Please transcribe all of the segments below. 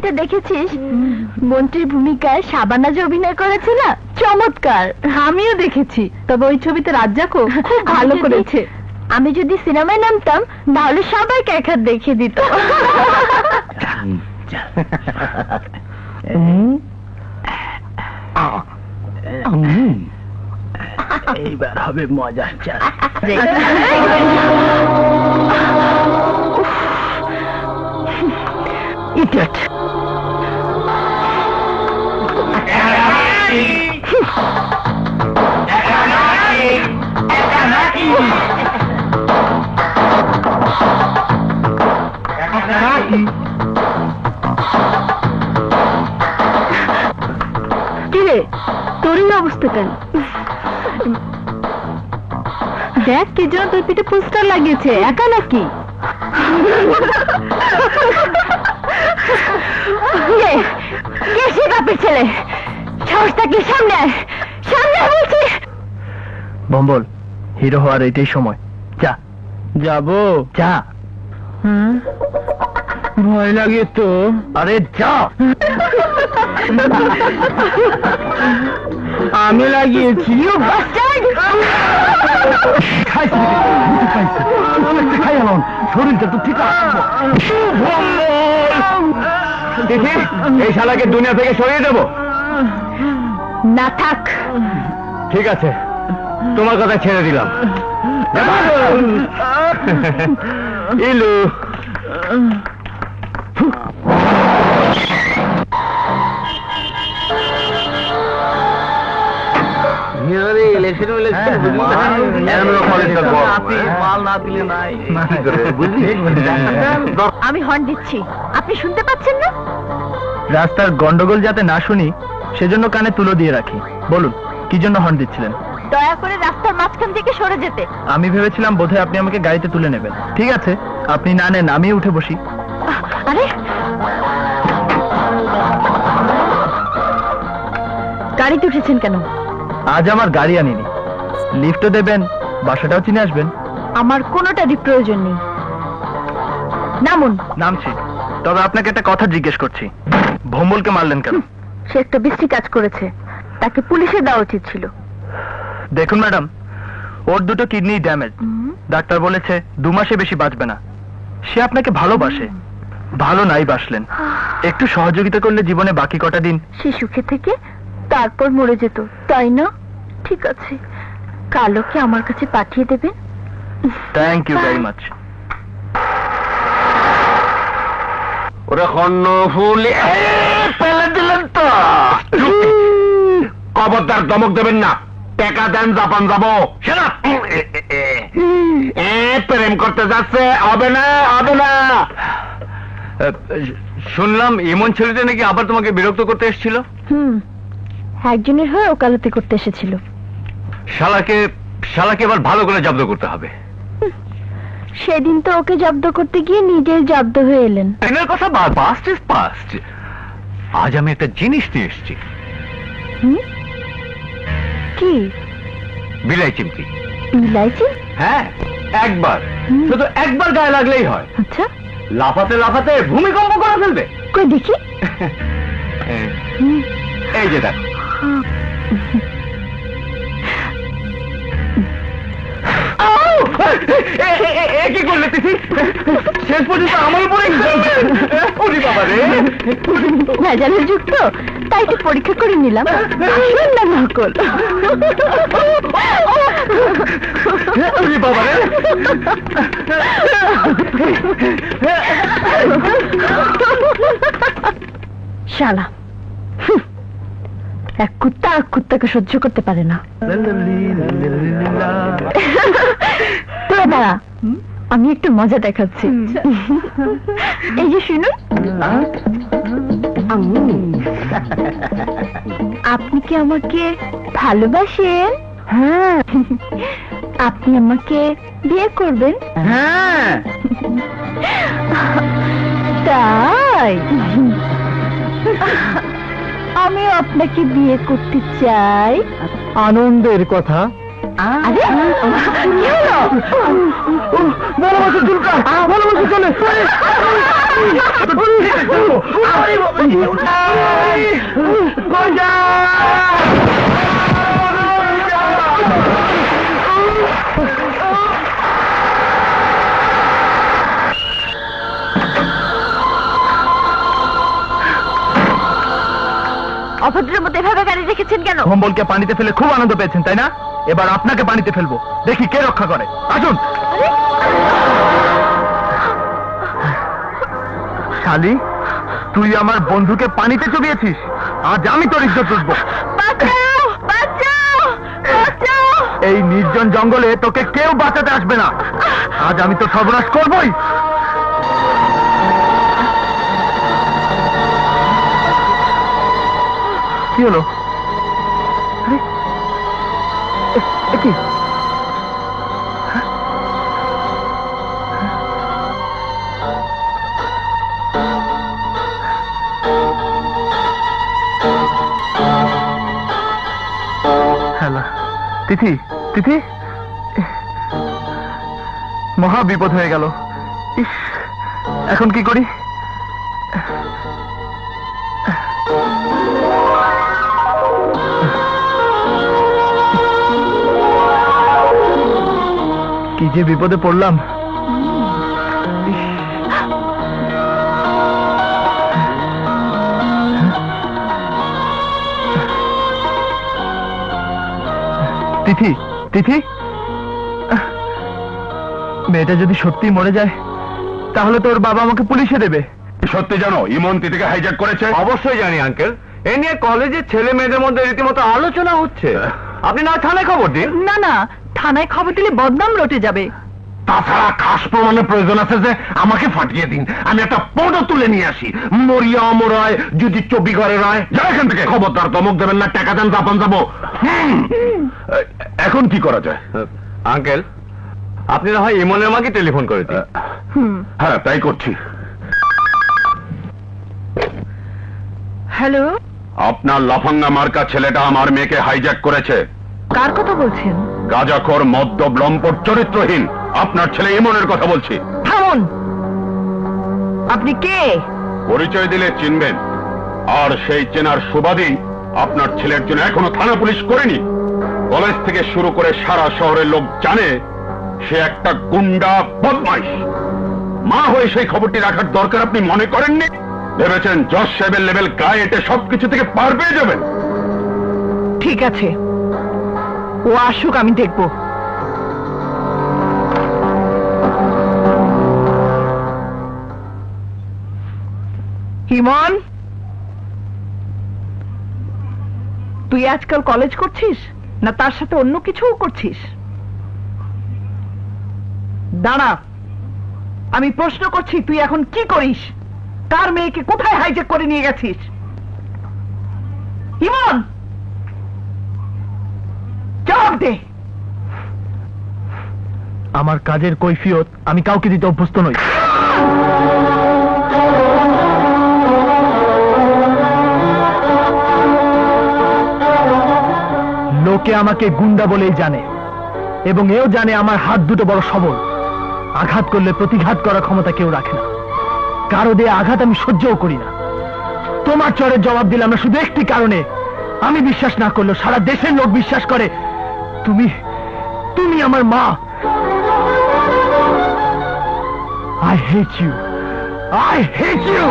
ছবিটা দেখেছিস? মন্ত্রীর ভূমিকায় শাবানা যে অভিনয় করেছে না, চমৎকার। আমিও দেখেছি, তবে ওই ছবিতে রাজ্জাকও খুব ভালো করেছে। আমি যদি সিনেমায় নামতাম তাহলে সবাইকে এক হাত দেখিয়ে দিত। এইবার হবে মজা। ইডিয়েট। কিরে, তোরই অবস্থা কেন? দেখ কি জন্য তোর পিঠে পোস্টার লাগিয়েছে, একা নাকি? সে বাপের ছেলে, সাহস থাকলে সামনে আয়, সামনে আয় বলছি। বম্বল, হিরো হওয়ার এটাই সময়। যা। যাবো? যা। ভয় লাগে তো। আরে যা। আমি লাগিয়েছি। শরীরটা তো ঠিক আছে। দেখি এই শালাকে দুনিয়া থেকে সরিয়ে দেবো। না থাক। ঠিক আছে, তোমার কথা ছেড়ে দিলাম। ইলু, আমি হর্ন দিচ্ছি, আপনি শুনতে পাচ্ছেন না? রাস্তার গন্ডগোল যাতে না শুনি সেজন্য কানে তুলো দিয়ে রাখি। বলুন, কি জন্য হর্ন দিচ্ছিলেন? দয়া করে রাস্তার মাঝখান থেকে সরে যেতে। আমি ভেবেছিলাম বোধহয় আপনি আমাকে গাড়িতে তুলে নেবেন। ঠিক আছে, আপনি না নেন, আমি উঠে বসি। আরে, গাড়িতে উঠেছেন কেন? আজ আমার গাড়ি আনিনি। লিফটও দেবেন, বাসাটাও চিনে আসবেন। আমার কোনোটারই প্রয়োজন নেই, নামুন। নামছি, তবে আপনাকে একটা কথা জিজ্ঞেস করছি। ভম্বলকে মারলেন কেন? সে একটা বিশ্রী কাজ করেছে, তাকে পুলিশে দেওয়া উচিত ছিল। দেখুন ম্যাডাম, ওর দুটো কিডনি ড্যামেজ। ডাক্তার বলেছে 2 মাসে বেশি বাঁচবে না। সে আপনাকে ভালোবাসে, ভালো নাই বাসলেন। একটু সহযোগিতা করলে জীবনে বাকি কটা দিন সে সুখে থেকে তারপর মরে যেত, তাই না? ঠিক আছে, কাল ওকে আমার কাছে পাঠিয়ে দেবেন। Thank you very much. ওরে কর্ণ ফুল ফেলে দিলেন তো। খবরদার ধমক দেবেন না। টাকা দেন, জাপান যাবো। প্রেম করতে যাচ্ছে, হবে না, হবে না। শুনলাম এমন ছেলেটা নাকি আবার তোমাকে বিরক্ত করতে এসেছিল। একজনের হয়ে ওকালতি করতে এসেছিল। শালাকে এবার ভালো করে জব্দ করতে হবে। সেদিন তো ওকে জব্দ করতে গিয়ে নিজেই জব্দ হয়ে এলেন। এনার কথা পাস্ট ইজ পাস্ট। আজ আমি একটা জিনিস নিয়ে এসেছি। কি? বিলাই চিমটি। ইলাইচি? হ্যাঁ, একবার, শুধু একবার গায়ে লাগলেই হয়। আচ্ছা, লাফাতে লাফাতে ভূমিকম্প করে ফেলবে। কই দেখি। এই যে দেখ। কি করলে তুই? শেষ পর্যন্ত আমার উপরে বাবা রে। ভেজালের যুগ তো, তাই একটু পরীক্ষা করে নিলাম। আসল না নকল? বাবা রে। শালা, এক কুত্তা আর কুত্তাকে সহ্য করতে পারে না। তোরা দাঁড়া, আমি একটু মজা দেখাচ্ছি। এই যে শুনুন। আপনি কি আমাকে ভালোবাসেন? হ্যাঁ। আপনি আমাকে বিয়ে করবেন? হ্যাঁ। তাই আমি আপনাকে বিয়ে করতে চাই। আনন্দের কথা। আরে কি হলো? ভালোবাসা চুলকা, ভালোবাসা চলে। অভদ্রের মধ্যে এভাবে গাড়ি রেখেছেন কেন? কম্বলকে পানিতে ফেলে খুব আনন্দ পেয়েছেন তাই না? এবার আপনাকে পানিতে ফেলবো, দেখি কে রক্ষা করে। আসুন। শালি, তুই আমার বন্ধুকে পানিতে চুবিয়েছিস, আজ আমি তোর ইজ্জত তুলবো। বাঁচাও, বাঁচাও, বাঁচাও। এই নির্জন জঙ্গলে তোকে কেউ বাঁচাতে আসবে না, আজ আমি তো সর্বনাশ করবই। কি হলো? আরে, কি? হ্যালো তিথি, তিথি, মহা বিপদ হয়ে গেল। ইস, এখন কি করি? কি যে বিপদে পড়লাম। তিথি, তিথি, মেয়েটা যদি সত্যি মরে যায় তাহলে তোর বাবা আমাকে পুলিশে দেবে। সত্যি জানো ইমন তিথিকে হাইজ্যাক করেছে? অবশ্যই জানি আঙ্কেল, এ নিয়ে কলেজের ছেলে মেয়েদের মধ্যে রীতিমতো আলোচনা হচ্ছে। আপনি না থানায় খবর দিন। না না, থানায় খবর দিলে বদনাম রটে যাবে। তাছাড়া খাস প্রমাণের প্রয়োজন আছে যে আমাকে ফাটিয়ে দিন, আমি একটা পটো তুলে নিয়ে আসি। মরিয়া অমর হয়, যদি চবি ঘরে রয়, যা এখান থেকে। খবরদার ধমক দেবেন না, টাকা দেন, জাপান যাবো। এখন কি করা যায়? আঙ্কেল, আপনি না হয় ইমনের মাকে টেলিফোন করে দিন। হ্যাঁ, তাই করছি। হ্যালো, আপনার লাফাঙ্গা মার্কা ছেলেটা আমার মেয়েকে হাইজ্যাক করেছে। কার কথা বলছেন? গাজাখোর মদ্যপ লম্পট চরিত্রহীন আপনার ছেলে ইমনের কথা বলছি। থামুন, আপনি কে? পরিচয় দিলে চিনবেন, আর সেই চেনার সুবাদই আপনার ছেলের জন্য এখনো থানা পুলিশ করেনি। কলেজ থেকে শুরু করে সারা শহরের লোক জানে সে একটা গুন্ডা বদমাইশ। মা হয়ে সেই খবরটি রাখার দরকার আপনি মনে করেননি? ভেবেছেন জজ সাহেবের লেভেল গায়ে এটে সবকিছু থেকে পার পেয়ে যাবেন? ঠিক আছে, ও আসুক, আমি দেখব। হিমন, তুই আজকাল কলেজ করছিস না তার সাথে অন্য কিছুও করছিস? দাঁড়া, আমি প্রশ্ন করছি, তুই এখন কি করিস? কার মেয়েকে কোথায় হাইজ্যাক করে নিয়ে গেছিস? হিমন, জবাব দে। আমার কাজের কৈফিয়ত আমি কাউকে দিতে অভ্যস্ত নই। লোকে আমাকে গুন্ডা বলেই জানে, এবং এও জানে আমার হাত দুটো বড় সবল। আঘাত করলে প্রতিঘাত করার ক্ষমতা কেউ রাখে না। কারো দিয়ে আঘাত আমি সহ্যও করি না। তোমার চরের জবাব দিলাম না শুধু একটি কারণে, আমি বিশ্বাস না করলেও সারা দেশের লোক বিশ্বাস করে তুমি তুমি আমার মা। I hate you. I hate you.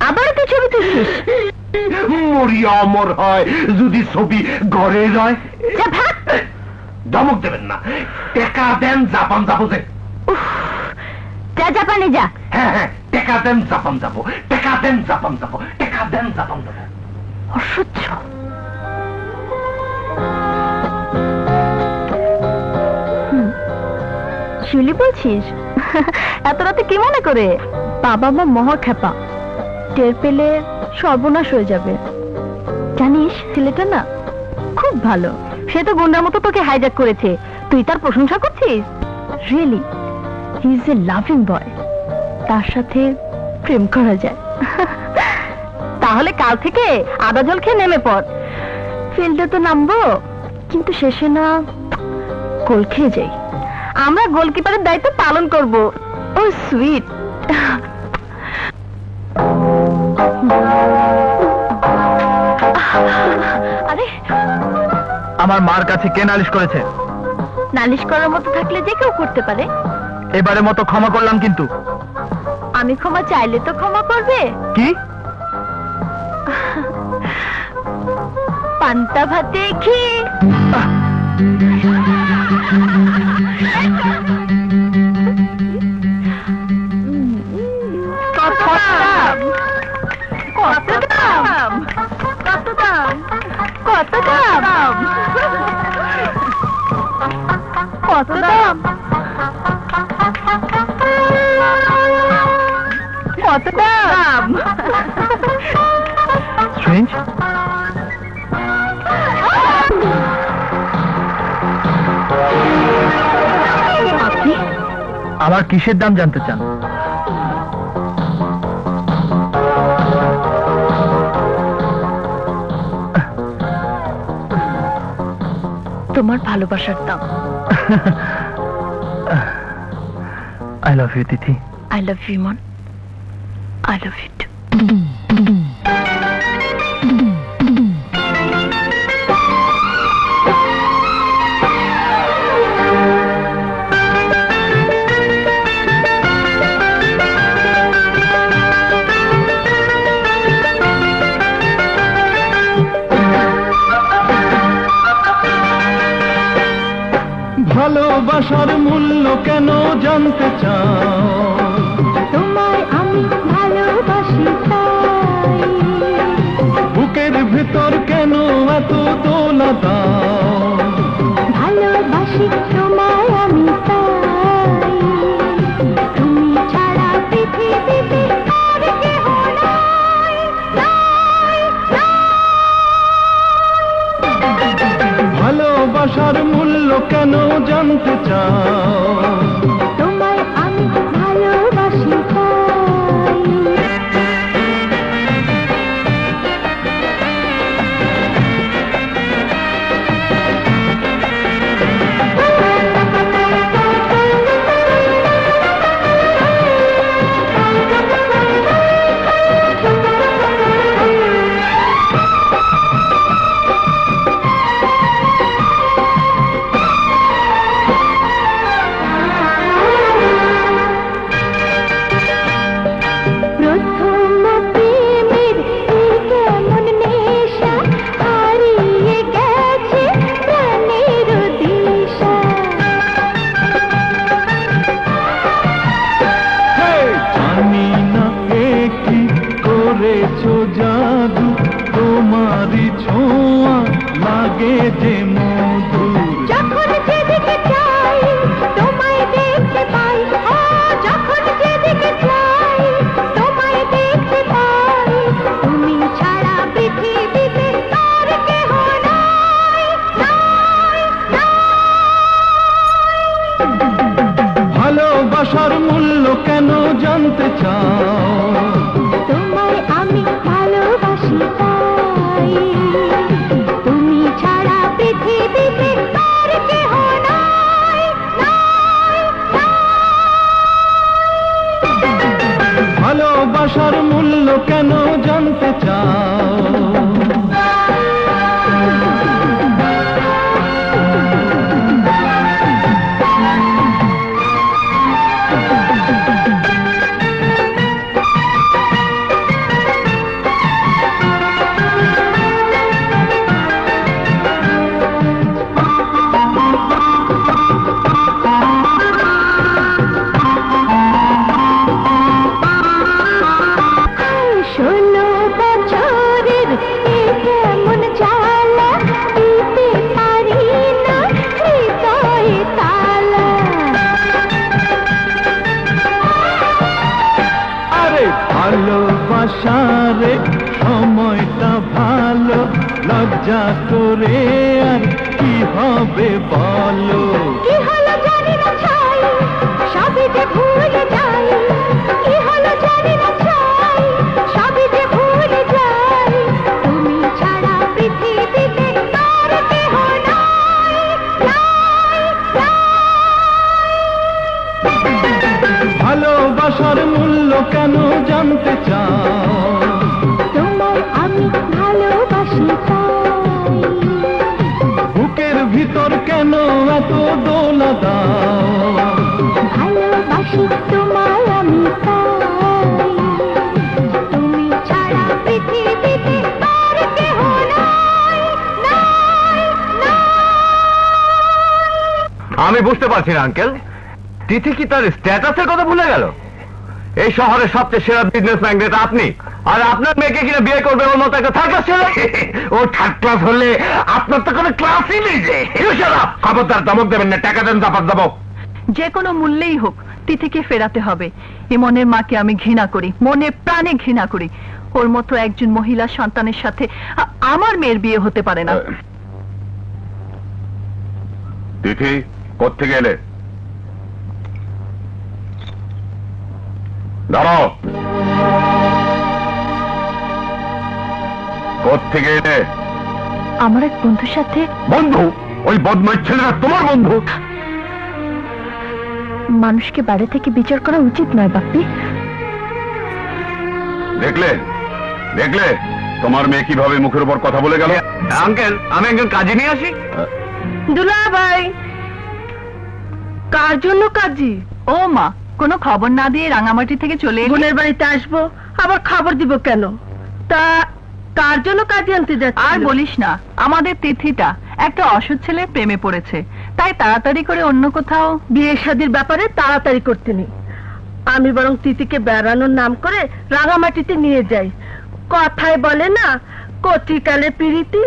আবার তুই ছবি তুলছিস? মরিয়া অমর হয়, যদি ছবি ঘরে রয়। যা ভাগ। ধমক দেবেন না, টাকা দেন, জাপান যাবো যে। যা জাপানে যা। হ্যাঁ হ্যাঁ, টাকা দেন, জাপান যাবো। টাকা দেন, জাপান যাবো। টাকা দেন, জাপান যাবো। অসহ্য। শিউলি বলছিস? এত রাতে কি মনে করে? বাবা মা মহা খেপা, টের পেলে সর্বনাশ হয়ে যাবে। জানিস ছেলেটা না খুব ভালো, সে তো গুন্ডার মতো তোকে হাইজ্যাক করেছে, তুই তার প্রশংসা করছিস? Really he is a loving boy, তার সাথে প্রেম করা যায়। তা তাহলে কাল থেকে আদা জল খেয়ে নেমে পড়। ফিল্ডে তো নামবো, কিন্তু শেষে না গোল খেয়ে যাই। আমরা গোলকিপারের দায়িত্ব পালন করব। ও সুইট। আরে আমার মার কাছে কে নালিশ করেছে? নালিশ করার মতো থাকলে যে কেউ করতে পারে। এবারের মতো ক্ষমা করলাম কিন্তু। আমি ক্ষমা চাইলে তো ক্ষমা করবে? কি? পান্তা ভাতে খেয়ে কত দাম? কত দাম? কত দাম? কত দাম? কত দাম? কত দাম? স্ট্রেঞ্জ। আপনি আমার কিসের দাম জানতে চান? তোমার ভালোবাসার দাম। I love you Tithi. I love you, Iman. I love you too. ভালোবাসার মূল্য কেন জানতে চাও? তোমায় আমি ভালোবাসি তাই। বুকের ভেতর কেন এত দোলা দাও? ভালোবাসি তোমায় আমি তাই। তুমি ছাড়া পৃথিবীতে আর কেহ নাই, নাই, নাই। ভালোবাসার মূল্য কেন জানতে চাও? তোমায় আমি ভালোবাসি তাই। প্রথম প্রেমের এই কেমন নেশা, হারিয়ে গেছে প্রাণের দিশা। জানি না এ কি করেছো জাদু, তোমারই ছোঁয়া লাগে যে মধুর। যখন যেদিকে চাই তোমায় দেখতে পাই, ও যখন যেদিকে চাই তোমায় দেখতে পাই। তুমি ছাড়া পৃথিবীতে আর কেহ নাই, নাই, নাই। ভালোবাসার মূল্য কেন জানতে চাও? তোমায় আমি ভালোবাসি তাই। তুমি ছাড়া পৃথিবীতে আর কেহ নাই, নাই, নাই। ভালোবাসার মূল্য কেন জানতে চাও? ভালোবাসারে সময়টা ভালো, লজ্জা করে আর কি হবে বলো? কি হলো জানি না ছাই, সবই যে ভুলে যাই। কি হলো জানি না ছাই, সবই যে ভুলে যাই। আমি বুঝতে পারছি না আঙ্কেল, তিথি কি তার স্ট্যাটাসের কথা ভুলে গেল? এই শহরের সবচেয়ে সেরা বিজনেস ম্যাগনেট আপনি, আর আপনার মেয়েকে কিনা বিয়ে করবে ওর মতো একটা থার্ড ক্লাস ছেলে? ও থার্ড ক্লাস হলে আপনার তো কোনো ক্লাসই নেই যে। খবরদার ধমক দেবেন না, টাকা দেন তারপর দেবো। যে কোনো মূল্যেই হোক তিথিকে ফেরাতে হবে। ইমনের মাকে আমি ঘৃণা করি, মনে প্রাণে ঘৃণা করি। ওর মতো একজন মহিলা সন্তানের সাথে আমার মেয়ের বিয়ে হতে পারে না। তিথি কোত্থেকে এলে? দাঁড়াও, কোত্থেকে এলে? আমার এক বন্ধুর সাথে। বন্ধু? ওই বদমাইশ ছেলেরা তোমার বন্ধু? মানুষকে বাইরে থেকে বিচার করা উচিত নয় বাপ্পি। দেখলে দেখলে তোমার মেয়ে কিভাবে মুখের উপর কথা বলে গেল? আঙ্কেল, আমি একজন কাজে নিয়ে আসি। দুলা ভাই, কার জন্য কাজী? ও মা, কোনো খবর না দিয়ে রাঙামাটি থেকে চলে এলি? বোনের বাড়িতে আসবো, আবার খবর দিব কেন? তা কার জন্য কাজী আনতে যাচ্ছি? আর বলিস না, আমাদের তিথিটা একটা অসৎ ছেলের প্রেমে পড়েছে, তাই তাড়াতাড়ি করে অন্য কোথাও বিয়ে শাদীর ব্যাপারে তাড়াতাড়ি করতে নেই। আমি বরং তিথিকে বেড়ানোর নাম করে রাঙামাটিতে নিয়ে যাই। কথায় বলে না, কচিকালে পিরিতি,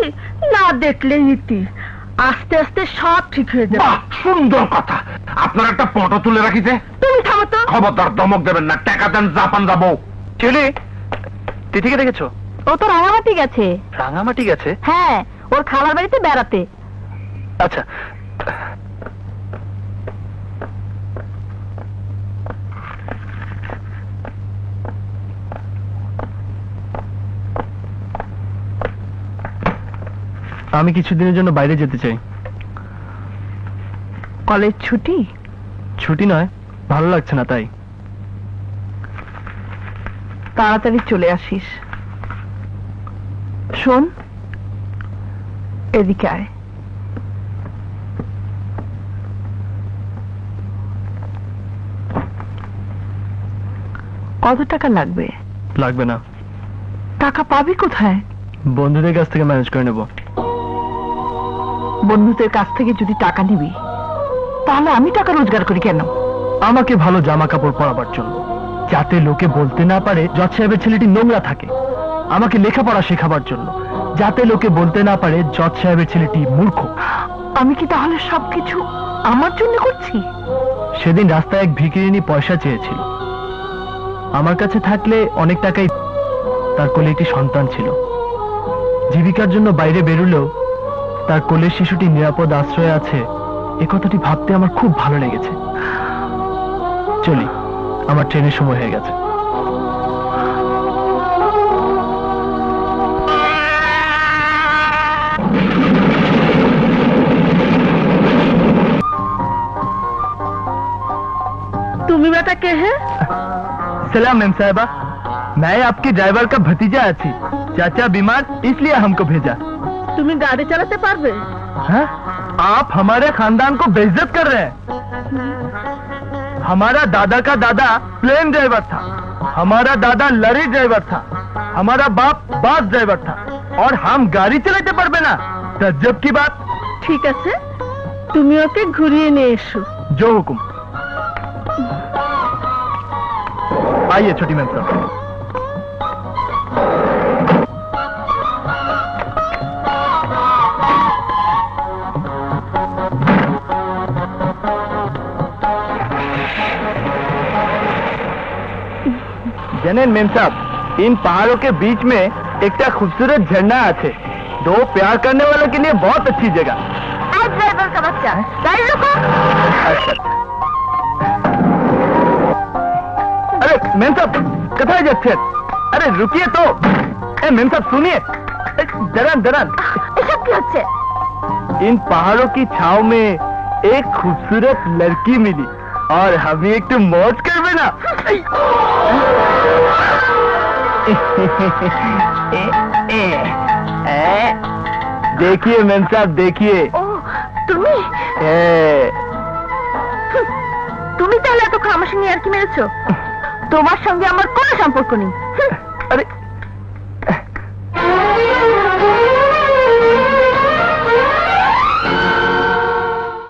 না দেখলে ইতি। আস্তে আস্তে সব ঠিক হয়ে যাবে। বাহ, সুন্দর কথা। আপনার একটা ফটো তুলে রাখিছে। তুমি থামো তো। খবরদার ধমক দেবেন না, টাকা দেন জাপান যাবো। ছেলে, তিথিকে দেখেছো? ও তো রাঙামাটি গেছে। রাঙামাটি গেছে? হ্যাঁ, ওর খালার বাড়িতে বেড়াতে। আচ্ছা, আমি কিছুদিনের জন্য বাইরে যেতে চাই। কলেজ ছুটি? ছুটি নয়, ভালো লাগছে না তাই। তাড়াতাড়ি চলে আসিস। শোন, এদিকে আয়। কত টাকা লাগবে? লাগবে না। টাকা পাবি কোথায়? বন্ধুদের কাছ থেকে ম্যানেজ করে নেব। বন্ধুদের কাছ থেকে যদি টাকা নিবি, তাহলে আমি টাকা রোজগার করি কেন? আমাকে ভালো জামা কাপড় পরাবার জন্য, যাতে লোকে বলতে না পারে জজ সাহেবের ছেলেটি নোংরা থাকে। আমাকে লেখাপড়া শেখাবার জন্য, যাতে লোকে বলতে না পারে জজ সাহেবের ছেলেটি মূর্খ। আমি কি তাহলে সবকিছু আমার জন্য করছি? সেদিন রাস্তায় এক ভিখিরিনী পয়সা চেয়েছিল। আমার কাছে থাকলে অনেক টাকাই। তার কোলে একটি সন্তান ছিল। জীবিকার জন্য বাইরে বেরুলেও তার কোলের শিশুটি নিরাপদ আশ্রয়ে আছে, এ কথাটি ভাবতে আমার খুব ভালো লেগেছে। চলি, আমার ট্রেনের সময় হয়ে গেছে। তুমি বেটা কে হে? सलाम मैम साहबा, मैं आपके ड्राइवर का भतीजा आती। चाचा बीमार इसलिए हमको भेजा। তুমি গাড়ি চালাতে পারবে? हाँ? आप हमारे खानदान को बेइज्जत कर रहे हैं। हमारा दादा का दादा प्लेन ड्राइवर था, हमारा दादा लॉरी ड्राइवर था, हमारा बाप बस ड्राइवर था, और हम गाड़ी चलाते पारबे ना? तज्जब की बात। ঠিক আছে, তুমি ওকে ঘুরিয়ে নিয়ে এসো। जो हुकुम। आइए छोटी मैम साहब। जनेन मेम साहब, इन पहाड़ों के बीच में एक खूबसूरत झरना है। दो प्यार करने वालों के लिए बहुत अच्छी जगह। आज ड्राइवर का बच्चा, गाड़ी रोको। अच्छा। अरे मेम साहब, कथा जाते? अरे रुकिए तो। मेम साहब सुनिए, जरान जरान। এসব কি হচ্ছে? इन पहाड़ों की छाव में एक खूबसूरत लड़की मिली, और हमें एक तो मौज कर ना। देखिए मेम साहब, देखिए। ও তুমি তুমি তাহলে এত আমার সঙ্গে আর কি মেরেছো? তোমার সঙ্গে আমার কোনো সম্পর্ক নেই।